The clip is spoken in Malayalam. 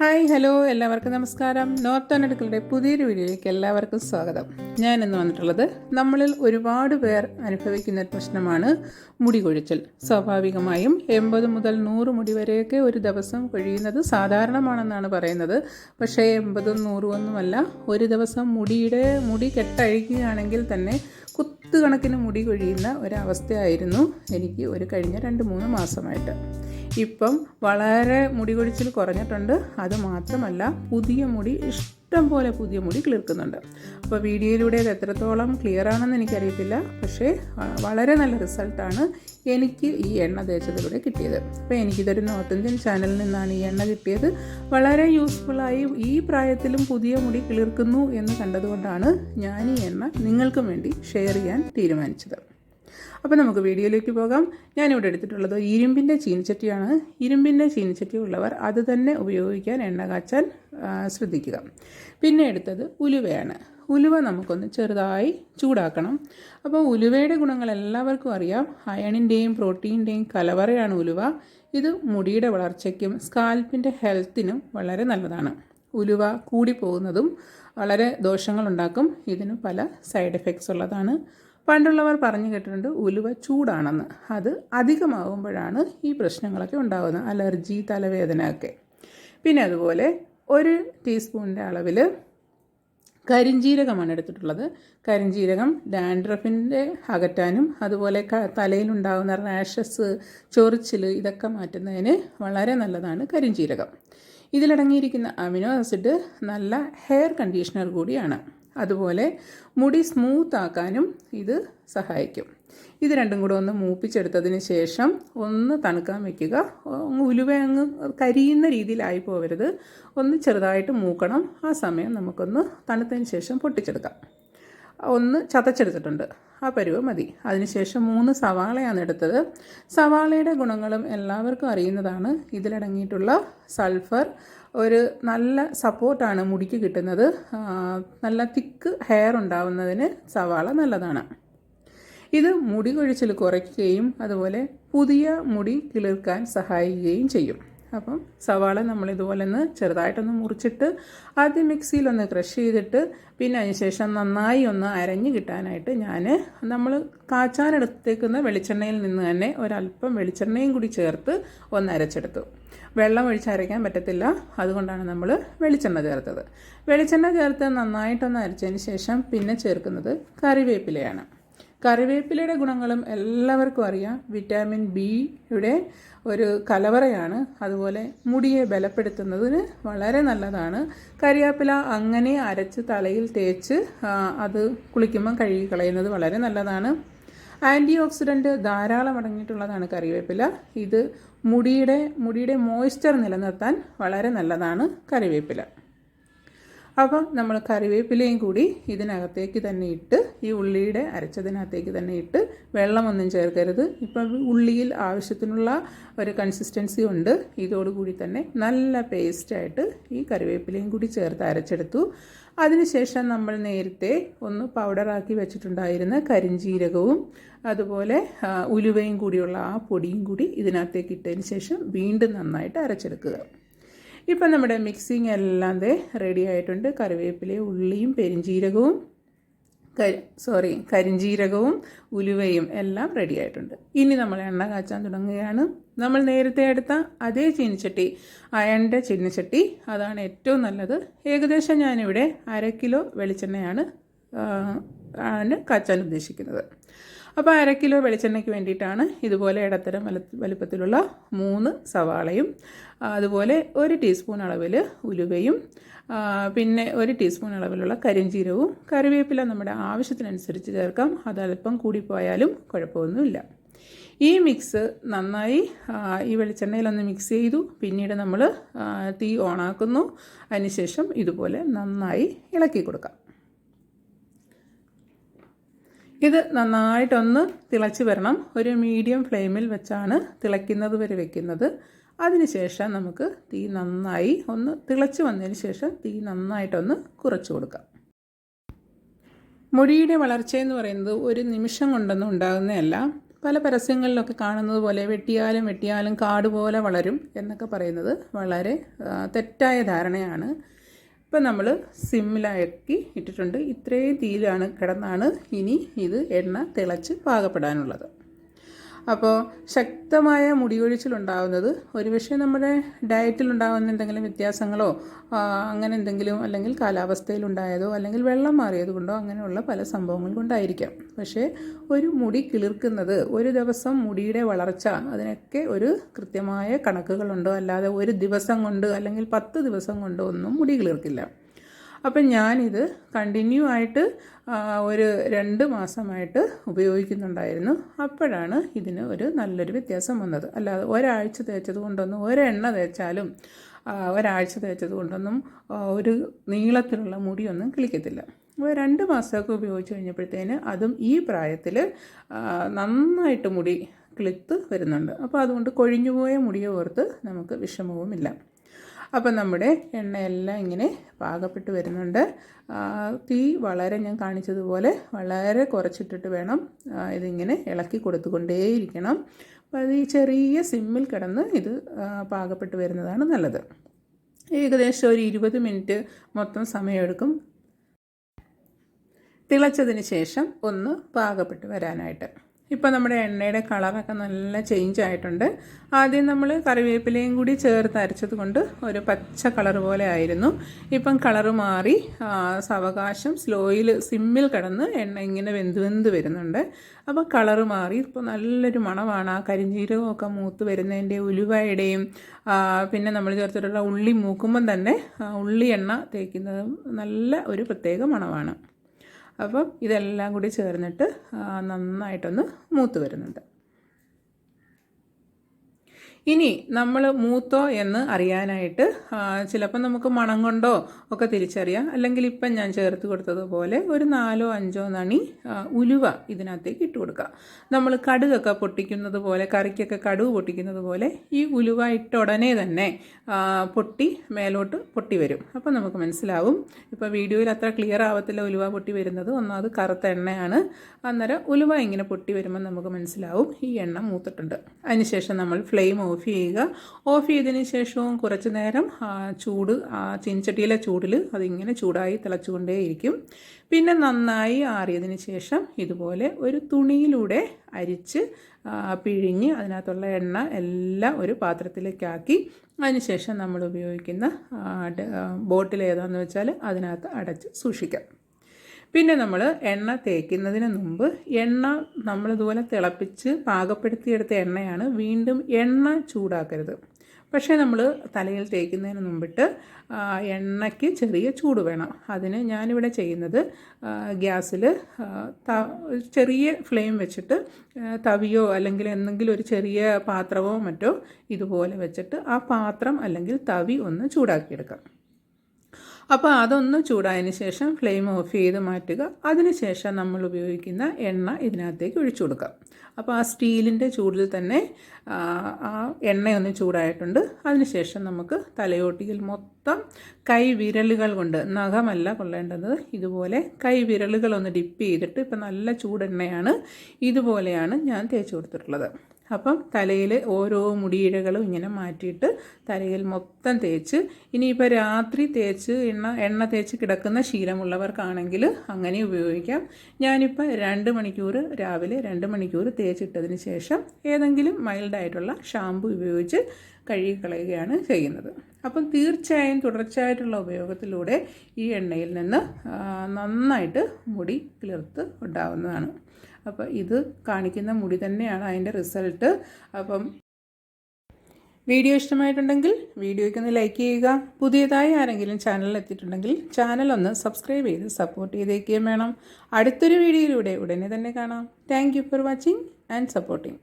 ഹായ് ഹലോ എല്ലാവർക്കും നമസ്കാരം. നോർത്ത് അടുക്കളുടെ പുതിയൊരു വീഡിയോയിലേക്ക് എല്ലാവർക്കും സ്വാഗതം. ഞാൻ ഇന്ന് വന്നിട്ടുള്ളത് നമ്മളിൽ ഒരുപാട് പേർ അനുഭവിക്കുന്ന ഒരു പ്രശ്നമാണ് മുടി കൊഴിച്ചൽ. സ്വാഭാവികമായും 80 മുതൽ 100 മുടി വരെയൊക്കെ ഒരു ദിവസം കൊഴിയുന്നത് സാധാരണമാണെന്നാണ് പറയുന്നത്. പക്ഷേ 80 100 ഒന്നുമല്ല. ഒരു ദിവസം മുടി കെട്ടഴിക്കുകയാണെങ്കിൽ തന്നെ കുത്തുകണക്കിന് മുടി കൊഴിയുന്ന ഒരവസ്ഥയായിരുന്നു എനിക്ക് കഴിഞ്ഞ 2-3 മാസമായിട്ട്. ഇപ്പം വളരെ മുടി കൊഴിച്ചിൽ കുറഞ്ഞിട്ടുണ്ട്. അതുമാത്രമല്ല, ഇഷ്ടം പോലെ പുതിയ മുടി കിളിർക്കുന്നുണ്ട്. അപ്പോൾ വീഡിയോയിലൂടെ അത് എത്രത്തോളം ക്ലിയർ ആണെന്ന് എനിക്കറിയത്തില്ല. പക്ഷേ വളരെ നല്ല റിസൾട്ടാണ് എനിക്ക് ഈ എണ്ണ തേച്ചതിലൂടെ കിട്ടിയത്. അപ്പോൾ എനിക്കിതൊരു നോർത്ത് ഇന്ത്യൻ ചാനലിൽ നിന്നാണ് ഈ എണ്ണ കിട്ടിയത്. വളരെ യൂസ്ഫുള്ളായി ഈ പ്രായത്തിലും പുതിയ മുടി കിളിർക്കുന്നു എന്ന് കണ്ടതുകൊണ്ടാണ് ഞാൻ ഈ എണ്ണ നിങ്ങൾക്കും വേണ്ടി ഷെയർ ചെയ്യാൻ തീരുമാനിച്ചത്. അപ്പോൾ നമുക്ക് വീഡിയോയിലേക്ക് പോകാം. ഞാനിവിടെ എടുത്തിട്ടുള്ളത് ഇരുമ്പിൻ്റെ ചീനിച്ചട്ടിയാണ്. ഇരുമ്പിൻ്റെ ചീനിച്ചട്ടി ഉള്ളവർ അത് തന്നെ ഉപയോഗിക്കാൻ എണ്ണ കാച്ചാൻ ശ്രദ്ധിക്കുക. പിന്നെ എടുത്തത് ഉലുവയാണ്. ഉലുവ നമുക്കൊന്ന് ചെറുതായി ചൂടാക്കണം. അപ്പോൾ ഉലുവയുടെ ഗുണങ്ങൾ എല്ലാവർക്കും അറിയാം. അയണിൻ്റെയും പ്രോട്ടീൻ്റെയും കലവറയാണ് ഉലുവ. ഇത് മുടിയുടെ വളർച്ചയ്ക്കും സ്കാൽപ്പിൻ്റെ ഹെൽത്തിനും വളരെ നല്ലതാണ്. ഉലുവ കൂടിപ്പോകുന്നതും വളരെ ദോഷങ്ങളുണ്ടാക്കും. ഇതിന് പല സൈഡ് എഫക്ട്സ് ഉള്ളതാണ്. പണ്ടുള്ളവർ പറഞ്ഞു കേട്ടിട്ടുണ്ട് ഉലുവ ചൂടാണെന്ന്. അത് അധികമാകുമ്പോഴാണ് ഈ പ്രശ്നങ്ങളൊക്കെ ഉണ്ടാകുന്നത്, അലർജി, തലവേദന ഒക്കെ. പിന്നെ അതുപോലെ 1 ടീസ്പൂണിൻ്റെ അളവിൽ കരിഞ്ജീരകമാണ് എടുത്തിട്ടുള്ളത്. കരിഞ്ജീരകം ഡാൻഡ്രഫിൻ്റെ അകറ്റാനും അതുപോലെ തലയിലുണ്ടാകുന്ന റാഷസ്, ചൊറിച്ചിൽ ഇതൊക്കെ മാറ്റുന്നതിന് വളരെ നല്ലതാണ് കരിഞ്ജീരകം. ഇതിലടങ്ങിയിരിക്കുന്ന അമിനോ ആസിഡ് നല്ല ഹെയർ കണ്ടീഷണർ കൂടിയാണ്. അതുപോലെ മുടി സ്മൂത്ത് ആക്കാനും ഇത് സഹായിക്കും. ഇത് രണ്ടും കൂടെ ഒന്ന് മൂപ്പിച്ചെടുത്തതിന് ശേഷം ഒന്ന് തണുക്കാൻ വയ്ക്കുക. ഉലുവ അങ്ങ് കരിയുന്ന രീതിയിലായി പോകരുത്. ഒന്ന് ചെറുതായിട്ട് മൂക്കണം. ആ സമയം നമുക്കൊന്ന് തണുത്തതിന് ശേഷം പൊട്ടിച്ചെടുക്കാം. ഒന്ന് ചതച്ചെടുത്തിട്ടുണ്ട്. ആ പരുവം മതി. അതിനുശേഷം 3 സവാളയാണ് എടുത്തത്. സവാളയുടെ ഗുണങ്ങളും എല്ലാവർക്കും അറിയുന്നതാണ്. ഇതിലടങ്ങിയിട്ടുള്ള സൾഫർ ഒരു നല്ല സപ്പോർട്ടാണ് മുടിക്ക് കിട്ടുന്നത്. നല്ല തിക്ക് ഹെയർ ഉണ്ടാവുന്നതിന് സവാള നല്ലതാണ്. ഇത് മുടി കൊഴിച്ചിൽ കുറയ്ക്കുകയും അതുപോലെ പുതിയ മുടി കിളിർക്കാൻ സഹായിക്കുകയും ചെയ്യും. അപ്പം സവാള നമ്മളിതുപോലെ ഒന്ന് ചെറുതായിട്ടൊന്ന് മുറിച്ചിട്ട് ആദ്യം മിക്സിയിലൊന്ന് ക്രഷ് ചെയ്തിട്ട് പിന്നെ അതിനുശേഷം നന്നായി ഒന്ന് അരഞ്ഞ് കിട്ടാനായിട്ട് നമ്മൾ കാച്ചാനെടുത്തേക്കുന്ന വെളിച്ചെണ്ണയിൽ നിന്ന് തന്നെ ഒരല്പം വെളിച്ചെണ്ണയും കൂടി ചേർത്ത് ഒന്ന് അരച്ചെടുത്തു. വെള്ളം ഒഴിച്ച് അരയ്ക്കാൻ പറ്റത്തില്ല. അതുകൊണ്ടാണ് നമ്മൾ വെളിച്ചെണ്ണ ചേർത്തത്. വെളിച്ചെണ്ണ ചേർത്ത് നന്നായിട്ടൊന്ന് അരച്ചതിന് ശേഷം പിന്നെ ചേർക്കുന്നത് കറിവേപ്പിലയാണ്. കറിവേപ്പിലയുടെ ഗുണങ്ങളും എല്ലാവർക്കും അറിയാം. വിറ്റാമിൻ ബിയുടെ ഒരു കലവറയാണ്. അതുപോലെ മുടിയെ ബലപ്പെടുത്തുന്നതിന് വളരെ നല്ലതാണ്. കരിവേപ്പില അങ്ങനെ അരച്ച് തലയിൽ തേച്ച് അത് കുളിക്കുമ്പം കഴുകി കളയുന്നത് വളരെ നല്ലതാണ്. ആൻറ്റി ഓക്സിഡൻറ്റ് ധാരാളം അടങ്ങിയിട്ടുള്ളതാണ് കറിവേപ്പില. ഇത് മുടിയുടെ മോയ്സ്ചർ നിലനിർത്താൻ വളരെ നല്ലതാണ് കറിവേപ്പില. അപ്പം നമ്മൾ കറിവേപ്പിലയും കൂടി ഇതിനകത്തേക്ക് തന്നെ ഇട്ട്, ഈ ഉള്ളിയുടെ അരച്ചതിനകത്തേക്ക് തന്നെ ഇട്ട്, വെള്ളമൊന്നും ചേർക്കരുത്. ഇപ്പം ഉള്ളിയിൽ ആവശ്യത്തിനുള്ള ഒരു കൺസിസ്റ്റൻസി ഉണ്ട്. ഇതോടുകൂടി തന്നെ നല്ല പേസ്റ്റായിട്ട് ഈ കറിവേപ്പിലയും കൂടി ചേർത്ത് അരച്ചെടുത്തു. അതിനുശേഷം നമ്മൾ നേരത്തെ ഒന്ന് പൗഡറാക്കി വെച്ചിട്ടുണ്ടായിരുന്ന കരിഞ്ജീരകവും അതുപോലെ ഉലുവയും കൂടിയുള്ള ആ പൊടിയും കൂടി ഇതിനകത്തേക്ക് ഇട്ടതിന് ശേഷം വീണ്ടും നന്നായിട്ട് അരച്ചെടുക്കുക. ഇപ്പം നമ്മുടെ മിക്സിങ് എല്ലാം റെഡി ആയിട്ടുണ്ട്. കറിവേപ്പിലയും ഉള്ളിയും കരിഞ്ജീരകവും ഉലുവയും എല്ലാം റെഡി ആയിട്ടുണ്ട്. ഇനി നമ്മൾ എണ്ണ കാച്ചാൻ തുടങ്ങുകയാണ്. നമ്മൾ നേരത്തെ എടുത്ത അതേ ചീനിച്ചട്ടി, അയണിൻ്റെ ചീനിച്ചട്ടി, അതാണ് ഏറ്റവും നല്ലത്. ഏകദേശം ഞാനിവിടെ 1/2 കിലോ വെളിച്ചെണ്ണയാണ് കാച്ചാൻ ഉദ്ദേശിക്കുന്നത്. അപ്പോൾ 1/2 കിലോ വെളിച്ചെണ്ണയ്ക്ക് വേണ്ടിയിട്ടാണ് ഇതുപോലെ ഇടത്തരം വലുപ്പത്തിലുള്ള 3 സവാളയും അതുപോലെ 1 ടീസ്പൂൺ അളവിൽ ഉലുവയും പിന്നെ 1 ടീസ്പൂൺ അളവിലുള്ള കരിഞ്ജീരകവും. കറിവേപ്പില നമ്മുടെ ആവശ്യത്തിനനുസരിച്ച് ചേർക്കാം. അതല്പം കൂടിപ്പോയാലും കുഴപ്പമൊന്നുമില്ല. ഈ മിക്സ് നന്നായി ഈ വെളിച്ചെണ്ണയിലൊന്ന് മിക്സ് ചെയ്തു. പിന്നീട് നമ്മൾ തീ ഓണാക്കുന്നു. അതിനുശേഷം ഇതുപോലെ നന്നായി ഇളക്കി കൊടുക്കാം. ഇത് നന്നായിട്ടൊന്ന് തിളച്ച് വരണം. ഒരു മീഡിയം ഫ്ലെയിമിൽ വെച്ചാണ് തിളയ്ക്കുന്നത് വരെ വെക്കുന്നത്. അതിനുശേഷം നമുക്ക് തീ നന്നായി ഒന്ന് തിളച്ച് വന്നതിന് ശേഷം തീ നന്നായിട്ടൊന്ന് കുറച്ച് കൊടുക്കാം. മുടിയുടെ വളർച്ചയെന്ന് പറയുന്നത് ഒരു നിമിഷം കൊണ്ടൊന്നും ഉണ്ടാകുന്നതല്ല. പല പരസ്യങ്ങളിലൊക്കെ കാണുന്നത് പോലെ വെട്ടിയാലും കാട് പോലെ വളരും എന്നൊക്കെ പറയുന്നത് വളരെ തെറ്റായ ധാരണയാണ്. ഇപ്പം നമ്മൾ സിമ്മിലാക്കി ഇട്ടിട്ടുണ്ട്. ഇത്രയും തീയിലാണ് കിടന്നാണ് ഇനി ഇത് എണ്ണ തിളച്ച് പാകപ്പെടാനുള്ളത്. അപ്പോൾ ശക്തമായ മുടിയൊഴിച്ചിലുണ്ടാകുന്നത് ഒരുപക്ഷെ നമ്മുടെ ഡയറ്റിലുണ്ടാകുന്ന എന്തെങ്കിലും വ്യത്യാസങ്ങളോ അങ്ങനെ എന്തെങ്കിലും, അല്ലെങ്കിൽ കാലാവസ്ഥയിലുണ്ടായതോ, അല്ലെങ്കിൽ വെള്ളം മാറിയത് കൊണ്ടോ, അങ്ങനെയുള്ള പല സംഭവങ്ങൾ കൊണ്ടായിരിക്കാം. പക്ഷേ ഒരു മുടി കിളിർക്കുന്നത്, ഒരു ദിവസം മുടിയുടെ വളർച്ച, അതിനൊക്കെ ഒരു കൃത്യമായ കണക്കുകളുണ്ടോ. അല്ലാതെ ഒരു ദിവസം കൊണ്ട് അല്ലെങ്കിൽ 10 ദിവസം കൊണ്ടോ ഒന്നും മുടി കിളിർക്കില്ല. അപ്പം ഞാനിത് കണ്ടിന്യൂ ആയിട്ട് ഒരു 2 മാസമായിട്ട് ഉപയോഗിക്കുന്നുണ്ടായിരുന്നു. അപ്പോഴാണ് ഇതിന് ഒരു നല്ലൊരു വ്യത്യാസം വന്നത്. അല്ലാതെ ഒരാഴ്ച തേച്ചത് കൊണ്ടൊന്നും, ഒരെണ്ണ തേച്ചാലും ഒരാഴ്ച തേച്ചത് കൊണ്ടൊന്നും ഒരു നീളത്തിലുള്ള മുടിയൊന്നും കിളിക്കത്തില്ല. 2 മാസമൊക്കെ ഉപയോഗിച്ച് കഴിഞ്ഞപ്പോഴത്തേന് അതും ഈ പ്രായത്തിൽ നന്നായിട്ട് മുടി കിളിർത്ത് വരുന്നുണ്ട്. അപ്പോൾ അതുകൊണ്ട് കൊഴിഞ്ഞുപോയ മുടിയെ ഓർത്ത് നമുക്ക് വിഷമവുമില്ല. അപ്പം നമ്മുടെ എണ്ണയെല്ലാം ഇങ്ങനെ പാകപ്പെട്ട് വരുന്നുണ്ട്. തീ വളരെ, ഞാൻ കാണിച്ചതുപോലെ വളരെ കുറച്ചിട്ടിട്ട് വേണം ഇതിങ്ങനെ ഇളക്കി കൊടുത്തുകൊണ്ടേയിരിക്കണം. അപ്പോൾ അത് ഈ ചെറിയ സിമ്മിൽ കിടന്ന് ഇത് പാകപ്പെട്ട് വരുന്നതാണ് നല്ലത്. ഏകദേശം ഒരു 20 മിനിറ്റ് മൊത്തം സമയമെടുക്കും തിളച്ചതിന് ശേഷം ഒന്ന് പാകപ്പെട്ട് വരാനായിട്ട്. ഇപ്പോൾ നമ്മുടെ എണ്ണയുടെ കളറൊക്കെ നല്ല ചേഞ്ച് ആയിട്ടുണ്ട്. ആദ്യം നമ്മൾ കറിവേപ്പിലയും കൂടി ചേർത്ത് അരച്ചത് കൊണ്ട് ഒരു പച്ച കളർ പോലെ ആയിരുന്നു. ഇപ്പം കളറ് മാറി സാവകാശം സിമ്മിൽ കിടന്ന് എണ്ണ ഇങ്ങനെ വെന്ത് വരുന്നുണ്ട്. അപ്പോൾ കളറ് മാറി ഇപ്പോൾ നല്ലൊരു മണമാണ്. ആ കരിഞ്ജീരകമൊക്കെ മൂത്ത് വരുന്നതിൻ്റെ, ഉലുവയുടെയും പിന്നെ നമ്മൾ ചേർത്തിട്ടുള്ള ഉള്ളി മൂക്കുമ്പം തന്നെ ഉള്ളി എണ്ണ തേക്കുന്നത് നല്ല ഒരു പ്രത്യേക മണമാണ്. അപ്പം ഇതെല്ലാം കൂടി ചേർന്നിട്ട് നന്നായിട്ടൊന്ന് മൂത്ത് വരുന്നുണ്ട്. ഇനി നമ്മൾ മൂത്തോ എന്ന് അറിയാനായിട്ട് ചിലപ്പോൾ നമുക്ക് മണം കൊണ്ടോ ഒക്കെ തിരിച്ചറിയാം. അല്ലെങ്കിൽ ഇപ്പം ഞാൻ ചേർത്ത് കൊടുത്തതുപോലെ ഒരു 4-5 നണി ഉലുവ ഇതിനകത്തേക്ക് ഇട്ട് കൊടുക്കുക. നമ്മൾ കടുകൊക്കെ പൊട്ടിക്കുന്നത് പോലെ, കറിക്കൊക്കെ കടുക് പൊട്ടിക്കുന്നത് പോലെ ഈ ഉലുവ ഇട്ട ഉടനെ തന്നെ മേലോട്ട് പൊട്ടി വരും. അപ്പോൾ നമുക്ക് മനസ്സിലാവും. ഇപ്പോൾ വീഡിയോയിൽ അത്ര ക്ലിയർ ആവത്തില്ല ഉലുവ പൊട്ടി വരുന്നത്. ഒന്നാമത് കറുത്ത എണ്ണയാണ്. അന്നേരം ഉലുവ ഇങ്ങനെ പൊട്ടി വരുമ്പോൾ നമുക്ക് മനസ്സിലാവും ഈ എണ്ണ മൂത്തിട്ടുണ്ട്. അതിനുശേഷം നമ്മൾ ഫ്ലെയിം ഓഫ് ചെയ്യുക. ഓഫ് ചെയ്തതിന് ശേഷവും കുറച്ച് നേരം ചീനച്ചട്ടിയിലെ ചൂടിൽ അതിങ്ങനെ ചൂടായി തിളച്ചുകൊണ്ടേയിരിക്കും. പിന്നെ നന്നായി ആറിയതിന് ശേഷം ഇതുപോലെ ഒരു തുണിയിലൂടെ അരിച്ച് പിഴിഞ്ഞ് അതിനകത്തുള്ള എണ്ണ എല്ലാം ഒരു പാത്രത്തിലേക്കാക്കി അതിനുശേഷം നമ്മൾ ഉപയോഗിക്കുന്ന ബോട്ടിൽ ഏതാണെന്ന് വെച്ചാൽ അതിനകത്ത് അടച്ച് സൂക്ഷിക്കാം. പിന്നെ നമ്മൾ എണ്ണ തേക്കുന്നതിന് മുമ്പ് നമ്മളിതുപോലെ തിളപ്പിച്ച് പാകപ്പെടുത്തിയെടുത്ത എണ്ണയാണ്. വീണ്ടും എണ്ണ ചൂടാക്കരുത്. പക്ഷേ നമ്മൾ തലയിൽ തേക്കുന്നതിന് മുമ്പിട്ട് എണ്ണയ്ക്ക് ചെറിയ ചൂട് വേണം. അതിന് ഞാനിവിടെ ചെയ്യുന്നത് ഗ്യാസിൽ ചെറിയ ഫ്ലെയിം വെച്ചിട്ട് തവിയോ അല്ലെങ്കിൽ എന്തെങ്കിലും ഒരു ചെറിയ പാത്രമോ മറ്റോ ഇതുപോലെ വെച്ചിട്ട് ആ പാത്രം അല്ലെങ്കിൽ തവി ഒന്ന് ചൂടാക്കിയെടുക്കാം. അപ്പോൾ അതൊന്ന് ചൂടായതിന് ശേഷം ഫ്ലെയിം ഓഫ് ചെയ്ത് മാറ്റുക. അതിനുശേഷം നമ്മൾ ഉപയോഗിക്കുന്ന എണ്ണ ഇതിനകത്തേക്ക് ഒഴിച്ചു കൊടുക്കാം. അപ്പോൾ ആ സ്റ്റീലിൻ്റെ ചൂടിൽ തന്നെ ആ എണ്ണയൊന്ന് ചൂടായിട്ടുണ്ട്. അതിനുശേഷം നമുക്ക് തലയോട്ടിയിൽ മൊത്തം കൈവിരലുകൾ കൊണ്ട്, നഖമല്ല കൊള്ളേണ്ടത്, ഇതുപോലെ കൈവിരലുകളൊന്ന് ഡിപ്പ് ചെയ്തിട്ട്, ഇപ്പം നല്ല ചൂടെണ്ണയാണ്, ഇതുപോലെയാണ് ഞാൻ തേച്ച് കൊടുത്തിട്ടുള്ളത്. അപ്പം തലയിൽ ഓരോ മുടിയിഴകളും ഇങ്ങനെ മാറ്റിയിട്ട് തലയിൽ മൊത്തം തേച്ച്, ഇനിയിപ്പോൾ രാത്രി തേച്ച് എണ്ണ തേച്ച് കിടക്കുന്ന ശീലമുള്ളവർക്കാണെങ്കിൽ അങ്ങനെ ഉപയോഗിക്കാം. ഞാനിപ്പോൾ 2 മണിക്കൂർ രാവിലെ 2 മണിക്കൂർ തേച്ചിട്ടതിന് ശേഷം ഏതെങ്കിലും മൈൽഡായിട്ടുള്ള ഷാമ്പു ഉപയോഗിച്ച് കഴുകിക്കളയുകയാണ് ചെയ്യുന്നത്. അപ്പം തീർച്ചയായും തുടർച്ചയായിട്ടുള്ള ഉപയോഗത്തിലൂടെ ഈ എണ്ണയിൽ നിന്ന് നന്നായിട്ട് മുടി കിളിർത്ത് ഉണ്ടാവുന്നതാണ്. അപ്പോൾ ഇത് കാണിക്കുന്ന മുടി തന്നെയാണ് അതിൻ്റെ റിസൾട്ട്. അപ്പം വീഡിയോ ഇഷ്ടമായിട്ടുണ്ടെങ്കിൽ വീഡിയോയ്ക്കൊന്ന് ലൈക്ക് ചെയ്യുക. പുതിയതായി ആരെങ്കിലും ചാനലിൽ എത്തിയിട്ടുണ്ടെങ്കിൽ ചാനലൊന്ന് സബ്സ്ക്രൈബ് ചെയ്ത് സപ്പോർട്ട് ചെയ്തേക്കുകയും വേണം. അടുത്തൊരു വീഡിയോയിലൂടെ ഉടനെ തന്നെ കാണാം. Thank you for watching and supporting.